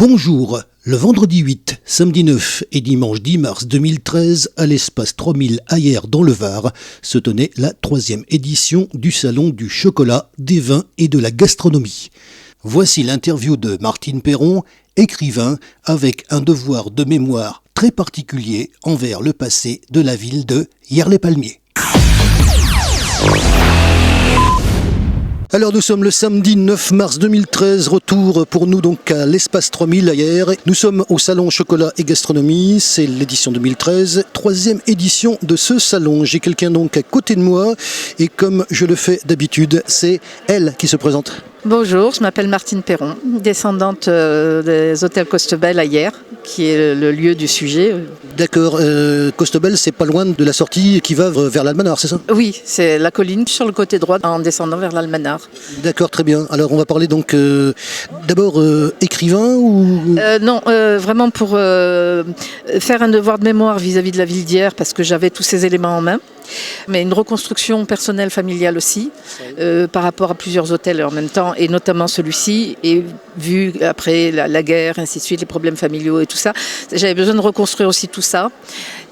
Bonjour, le vendredi 8, samedi 9 et dimanche 10 mars 2013, à l'espace 3000 à Hyères dans le Var, se tenait la 3e édition du Salon du chocolat, des vins et de la gastronomie. Voici l'interview de Martine Perron, écrivain, avec un devoir de mémoire très particulier envers le passé de la ville de Hyères-les-Palmiers. Alors nous sommes le samedi 9 mars 2013, retour pour nous donc à l'espace 3000 à Hyères. Nous sommes au salon chocolat et gastronomie, c'est l'édition 2013, 3e édition de ce salon. J'ai quelqu'un donc à côté de moi et comme je le fais d'habitude, c'est elle qui se présente. Bonjour, je m'appelle Martine Perron, descendante des hôtels Costebel à Hyères, qui est le lieu du sujet. D'accord, Costebel, c'est pas loin de la sortie qui va vers l'Almanar, c'est ça? Oui, c'est la colline sur le côté droit en descendant vers l'Almanar. D'accord, très bien. Alors on va parler donc d'abord écrivain ou... Non, vraiment pour faire un devoir de mémoire vis-à-vis de la ville d'Hyères, parce que j'avais tous ces éléments en main. Mais une reconstruction personnelle, familiale aussi, par rapport à plusieurs hôtels en même temps, et notamment celui-ci, et vu après la guerre, ainsi de suite, les problèmes familiaux et tout ça, j'avais besoin de reconstruire aussi tout ça,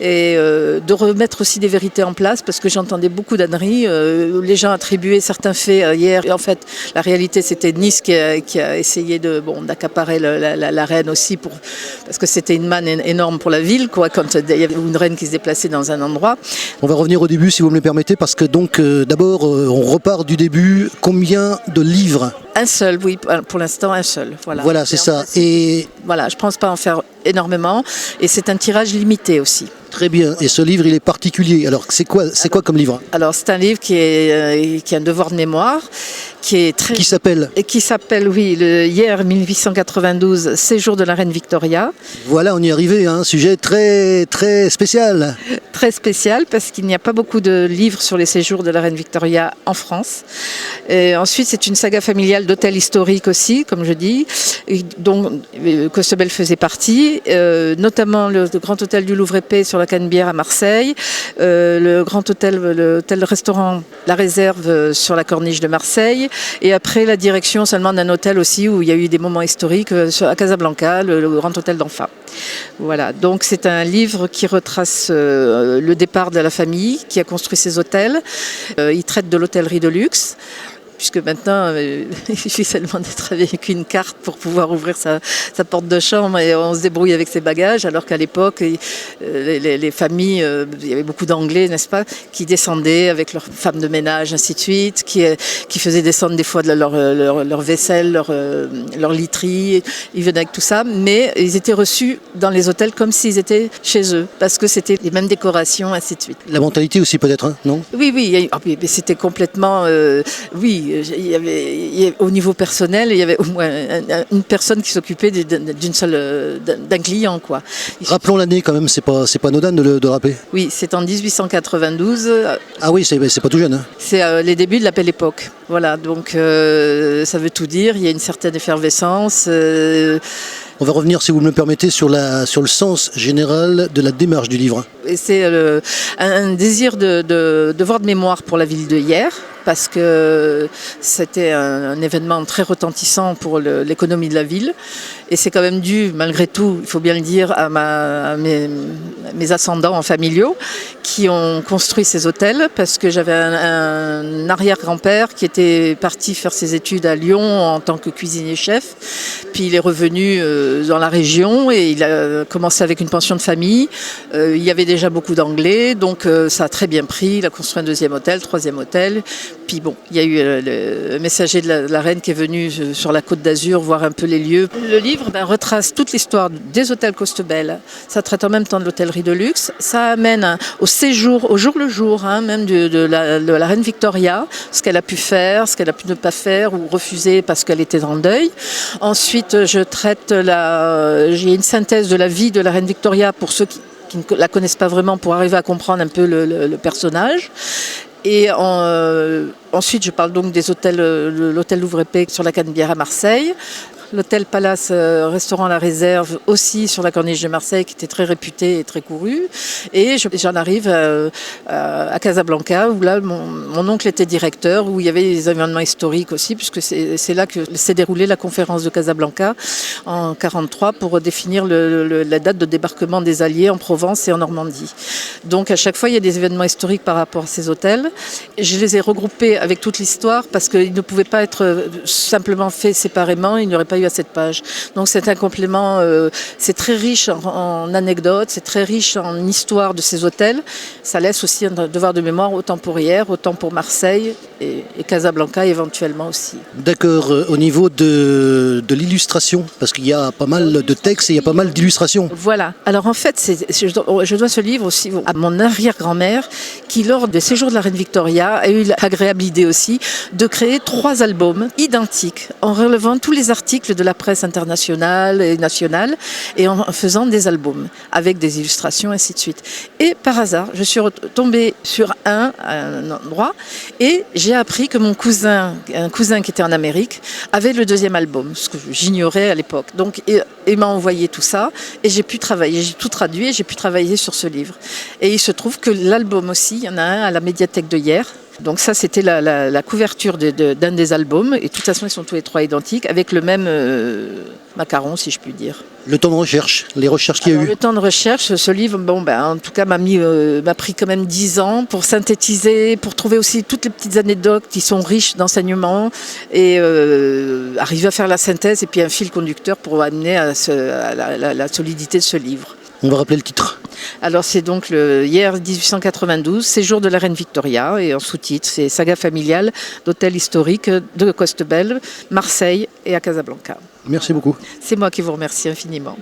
et de remettre aussi des vérités en place, parce que j'entendais beaucoup d'âneries, les gens attribuaient certains faits hier, et en fait, la réalité, c'était Nice qui a essayé d'accaparer la reine aussi, parce que c'était une manne énorme pour la ville, quoi, quand il y avait une reine qui se déplaçait dans un endroit. On va revenir au début si vous me le permettez, parce que donc d'abord on repart du début. Combien de livres? Un seul, oui, pour l'instant un seul. Voilà, c'est ça. Et voilà, je ne pense pas en faire énormément, et c'est un tirage limité aussi. Très bien. Et ce livre, il est particulier. Alors, c'est quoi comme livre? Alors, c'est un livre qui est un devoir de mémoire, qui s'appelle, oui, le Hyères 1892, Séjour de la Reine Victoria. Voilà, on y est arrivé, un sujet très, très spécial. Très spécial, parce qu'il n'y a pas beaucoup de livres sur les séjours de la Reine Victoria en France. Et ensuite, c'est une saga familiale d'hôtels historiques aussi, comme je dis, dont Costebel faisait partie, notamment le Grand Hôtel du Louvre-Épée sur la Canebière à Marseille, le Grand Hôtel, l'hôtel-restaurant La Réserve sur la Corniche de Marseille, et après la direction seulement d'un hôtel aussi où il y a eu des moments historiques à Casablanca, le Grand Hôtel d'Enfa. Voilà, donc c'est un livre qui retrace le départ de la famille qui a construit ces hôtels. Il traite de l'hôtellerie de luxe, puisque maintenant, il suffit seulement d'être avec une carte pour pouvoir ouvrir sa porte de chambre et on se débrouille avec ses bagages, alors qu'à l'époque, les familles, il y avait beaucoup d'Anglais, n'est-ce pas, qui descendaient avec leurs femmes de ménage, ainsi de suite, qui faisaient descendre des fois leur vaisselle, leur literie, ils venaient avec tout ça, mais ils étaient reçus dans les hôtels comme s'ils étaient chez eux, parce que c'était les mêmes décorations, ainsi de suite. La mentalité aussi peut-être, hein, non? Oui, c'était complètement... oui. Au niveau personnel, il y avait au moins une personne qui s'occupait d'un client, quoi. Rappelons l'année quand même, c'est pas anodin de le rappeler. Oui, c'est en 1892. Ah oui, c'est pas tout jeune. Hein. C'est les débuts de la Belle Époque. Voilà, donc ça veut tout dire. Il y a une certaine effervescence. On va revenir, si vous me le permettez, sur le sens général de la démarche du livre. Et c'est un désir de devoir de mémoire pour la ville de Hyères, parce que c'était un événement très retentissant pour l'économie de la ville. Et c'est quand même dû, malgré tout, il faut bien le dire, à mes ascendants familiaux qui ont construit ces hôtels, parce que j'avais un arrière-grand-père qui était parti faire ses études à Lyon en tant que cuisinier-chef. Puis il est revenu dans la région et il a commencé avec une pension de famille. Il y avait déjà beaucoup d'anglais, donc ça a très bien pris. Il a construit un 2e hôtel, 3e hôtel. Puis bon, il y a eu le messager de la reine qui est venu sur la Côte d'Azur voir un peu les lieux. Le livre retrace toute l'histoire des hôtels Costebel. Ça traite en même temps de l'hôtellerie de luxe. Ça amène au séjour, au jour le jour, même de la reine Victoria, ce qu'elle a pu faire, ce qu'elle a pu ne pas faire ou refuser parce qu'elle était en deuil. Ensuite, je traite j'ai une synthèse de la vie de la reine Victoria pour ceux qui ne la connaissent pas vraiment, pour arriver à comprendre un peu le personnage. Et Ensuite, je parle donc des hôtels, l'hôtel Louvre-Épée sur la Canebière à Marseille. L'hôtel Palace Restaurant La Réserve aussi sur la corniche de Marseille qui était très réputé et très couru. Et j'en arrive à Casablanca où là mon oncle était directeur, où il y avait des événements historiques aussi, puisque c'est là que s'est déroulée la conférence de Casablanca en 1943 pour définir la date de débarquement des Alliés en Provence et en Normandie. Donc à chaque fois il y a des événements historiques par rapport à ces hôtels. Je les ai regroupés avec toute l'histoire parce qu'ils ne pouvaient pas être simplement faits séparément, il n'y aurait pas eu à cette page. Donc c'est un complément, c'est très riche en anecdotes, c'est très riche en histoire de ces hôtels. Ça laisse aussi un devoir de mémoire autant pour hier, autant pour Marseille et Casablanca éventuellement aussi. D'accord, au niveau de l'illustration, parce qu'il y a pas mal de textes et il y a pas mal d'illustrations. Voilà. Alors en fait, je dois ce livre aussi à mon arrière-grand-mère qui, lors des séjours de la reine Victoria, a eu l'agréable idée aussi de créer 3 albums identiques en relevant tous les articles de la presse internationale et nationale et en faisant des albums avec des illustrations, ainsi de suite. Et par hasard, je suis tombée sur un endroit et j'ai appris que un cousin qui était en Amérique, avait le 2e album, ce que j'ignorais à l'époque. Donc, il m'a envoyé tout ça et j'ai pu travailler, j'ai tout traduit et j'ai pu travailler sur ce livre. Et il se trouve que l'album aussi, il y en a un à la médiathèque de hier. Donc ça, c'était la couverture d'un des albums. Et de toute façon, ils sont tous les 3 identiques, avec le même macaron, si je puis dire. Le temps de recherche, les recherches qu'il y a eu. Le temps de recherche, ce livre, en tout cas, m'a pris quand même 10 ans pour synthétiser, pour trouver aussi toutes les petites anecdotes qui sont riches d'enseignements et arriver à faire la synthèse et puis un fil conducteur pour amener à la solidité de ce livre. On va rappeler le titre. Alors c'est donc hier 1892, séjour de la reine Victoria, et en sous-titre c'est saga familiale d'hôtels historiques de Costebelle, Marseille et à Casablanca. Merci beaucoup. C'est moi qui vous remercie infiniment.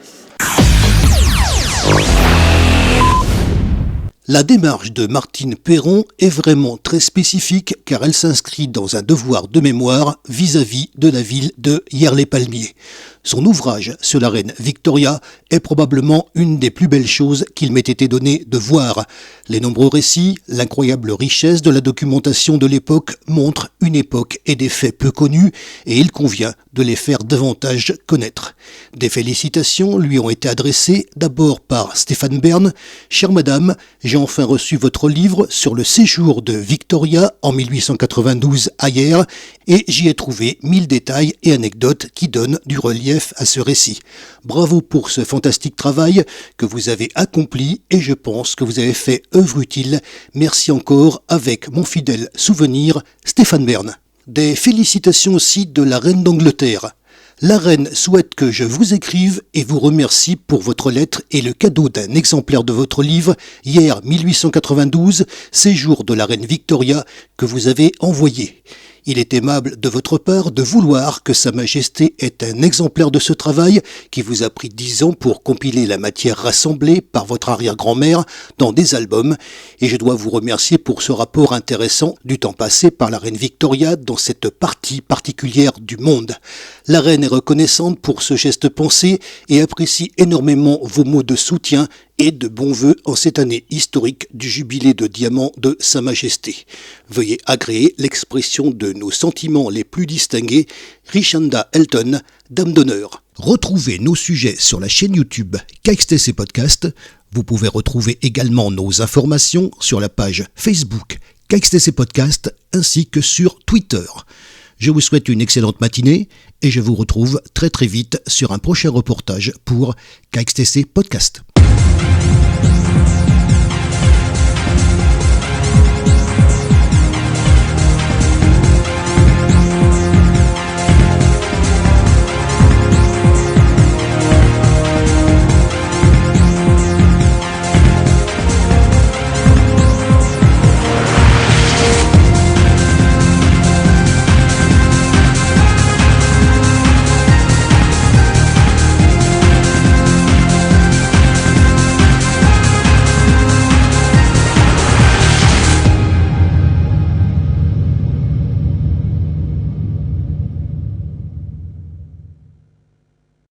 La démarche de Martine Perron est vraiment très spécifique car elle s'inscrit dans un devoir de mémoire vis-à-vis de la ville de Hyères-les-Palmiers. Son ouvrage sur la reine Victoria est probablement une des plus belles choses qu'il m'ait été donné de voir. Les nombreux récits, l'incroyable richesse de la documentation de l'époque montrent une époque et des faits peu connus et il convient de les faire davantage connaître. Des félicitations lui ont été adressées d'abord par Stéphane Bern. « Chère madame, j'ai enfin reçu votre livre sur le séjour de Victoria en 1892 à Hyères et j'y ai trouvé 1000 détails et anecdotes qui donnent du relief à ce récit. Bravo pour ce fantastique travail que vous avez accompli et je pense que vous avez fait œuvre utile. Merci encore avec mon fidèle souvenir, Stéphane Bern. » Des félicitations aussi de la reine d'Angleterre. La reine souhaite que je vous écrive et vous remercie pour votre lettre et le cadeau d'un exemplaire de votre livre, Hyères 1892, séjour de la reine Victoria, que vous avez envoyé. Il est aimable de votre part de vouloir que Sa Majesté ait un exemplaire de ce travail qui vous a pris 10 ans pour compiler la matière rassemblée par votre arrière-grand-mère dans des albums et je dois vous remercier pour ce rapport intéressant du temps passé par la reine Victoria dans cette partie particulière du monde. La reine est reconnaissante pour ce geste pensé et apprécie énormément vos mots de soutien et de bons vœux en cette année historique du jubilé de diamant de Sa Majesté. Veuillez agréer l'expression de nos sentiments les plus distingués, Richanda Elton, Dame d'honneur. Retrouvez nos sujets sur la chaîne YouTube KXTC Podcast. Vous pouvez retrouver également nos informations sur la page Facebook KXTC Podcast ainsi que sur Twitter. Je vous souhaite une excellente matinée et je vous retrouve très très vite sur un prochain reportage pour KXTC Podcast.